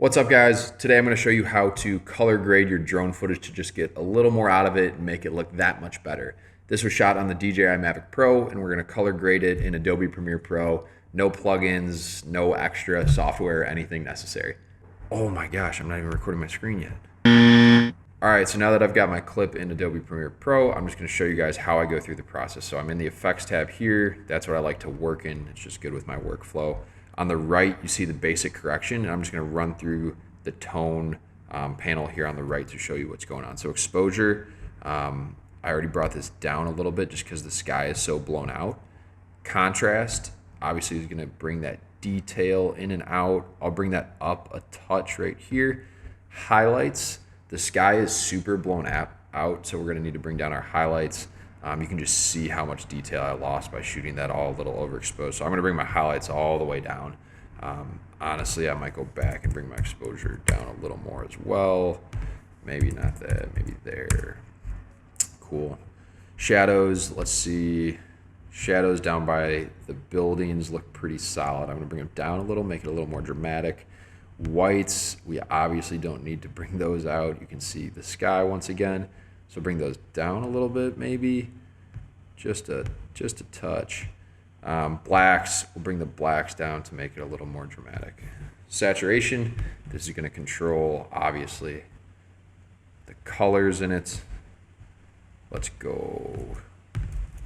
What's up, guys? Today I'm going to show you how to color grade your drone footage to just get a little more out of it and make it look that much better. This was shot on the DJI Mavic Pro, and we're going to color grade it in Adobe Premiere Pro. No plugins, no extra software, anything necessary. Oh my gosh, I'm not even recording my screen yet. All right, so now that I've got my clip in Adobe Premiere Pro, I'm just going to show you guys how I go through the process. So I'm in the Effects tab here. That's what I like to work in. It's just good with my workflow. On the right, you see the basic correction, and I'm just going to run through the tone panel here on the right to show you what's going on. So exposure, I already brought this down a little bit just because the sky is so blown out. Contrast, obviously, is going to bring that detail in and out. I'll bring that up a touch right here. Highlights, the sky is super blown out, so we're going to need to bring down our highlights. You can just see how much detail I lost by shooting that all a little overexposed. So I'm going to bring my highlights all the way down. Honestly, I might go back and bring my exposure down a little more as well. Maybe not that, maybe there. Cool. Shadows, let's see. Shadows down by the buildings look pretty solid. I'm going to bring them down a little, make it a little more dramatic. Whites, we obviously don't need to bring those out. You can see the sky once again. So bring those down a little bit, maybe just a touch. Blacks, we'll bring the blacks down to make it a little more dramatic. Saturation, this is going to control, obviously, the colors in it. Let's go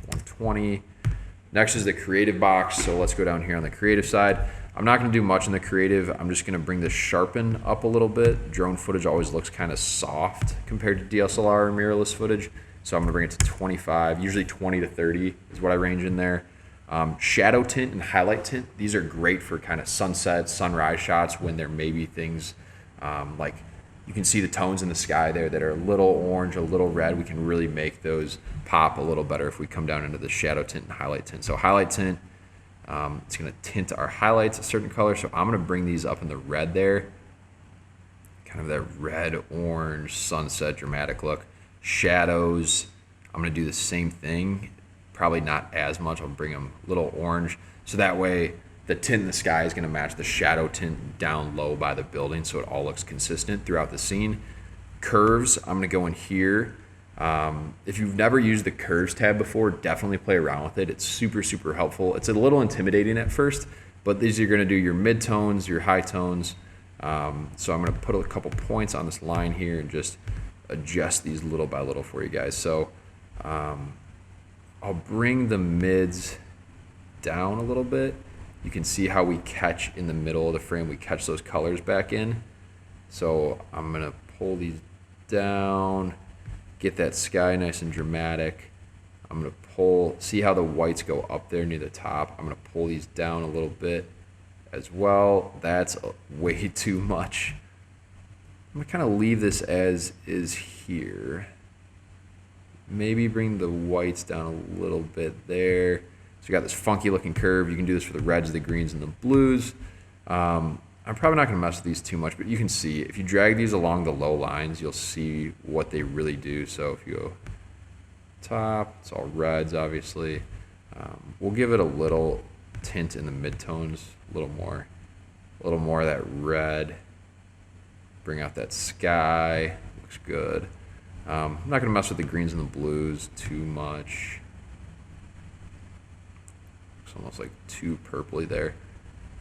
120. Next is the creative box, so let's go down here on the creative side. I'm not going to do much in the creative. I'm just going to bring the sharpen up a little bit. Drone footage always looks kind of soft compared to DSLR or mirrorless footage. So I'm going to bring it to 25, usually 20 to 30 is what I range in there. Shadow tint and highlight tint, these are great for kind of sunset, sunrise shots when there may be things like you can see the tones in the sky there that are a little orange, a little red. We can really make those pop a little better if we come down into the shadow tint and highlight tint. So highlight tint, it's going to tint our highlights a certain color. So I'm going to bring these up in the red there. Kind of that red, orange, sunset, dramatic look. Shadows, I'm going to do the same thing. Probably not as much. I'll bring them a little orange. So that way the tint in the sky is going to match the shadow tint down low by the building. So it all looks consistent throughout the scene. Curves, I'm going to go in here. If you've never used the curves tab before, definitely play around with it. It's super, super helpful. It's a little intimidating at first, but these are going to do your mid-tones, your high tones. So I'm going to put a couple points on this line here and just adjust these little by little for you guys. So I'll bring the mids down a little bit. You can see how we catch in the middle of the frame. We catch those colors back in. So I'm going to pull these down. Get that sky nice and dramatic. I'm going to pull, see how the whites go up there near the top. I'm going to pull these down a little bit as well. That's way too much. I'm going to kind of leave this as is here. Maybe bring the whites down a little bit there. So you got this funky looking curve. You can do this for the reds, the greens, and the blues. I'm probably not going to mess with these too much, but you can see if you drag these along the low lines, you'll see what they really do. So if you go top, it's all reds, obviously. We'll give it a little tint in the midtones, a little more of that red. Bring out that sky, looks good. I'm not going to mess with the greens and the blues too much. It's almost like too purpley there.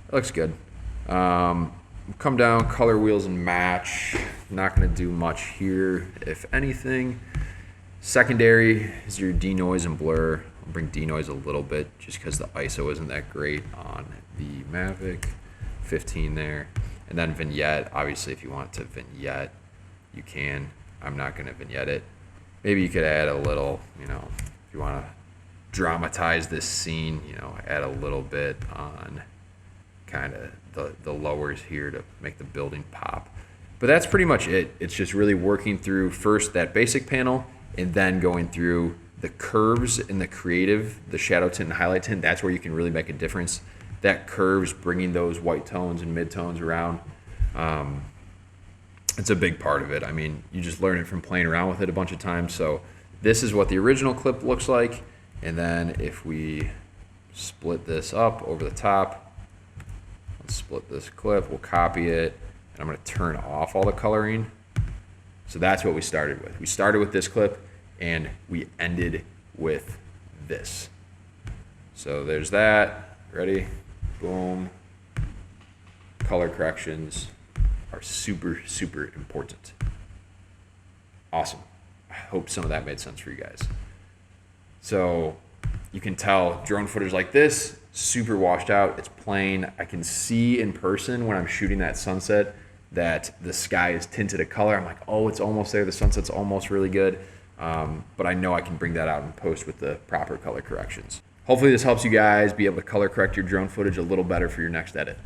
That looks good. Come down, color wheels and match. Not going to do much here, if anything. Secondary is your denoise and blur. I'll bring denoise a little bit just because the ISO isn't that great on the Mavic. 15 there. And then vignette, obviously if you want to vignette, you can. I'm not going to vignette it. Maybe you could add a little, if you want to dramatize this scene, add a little bit on kind of the lowers here to make the building pop. But that's pretty much it. It's just really working through first that basic panel and then going through the curves in the creative, the shadow tint and highlight tint. That's where you can really make a difference. That curves, bringing those white tones and mid-tones around. It's a big part of it. I mean, you just learn it from playing around with it a bunch of times. So this is what the original clip looks like. And then if we split this up over the top, let's split this clip, we'll copy it, And I'm going to turn off all the coloring. So that's what we started with. We started with this clip and we ended with this. So there's that. Ready? Boom. Color corrections are super, super important. Awesome. I hope some of that made sense for you guys. So you can tell drone footage like this, super washed out. It's plain. I can see in person when I'm shooting that sunset that the sky is tinted a color. I'm like, oh, it's almost there. The sunset's almost really good. But I know I can bring that out in post with the proper color corrections. Hopefully this helps you guys be able to color correct your drone footage a little better for your next edit.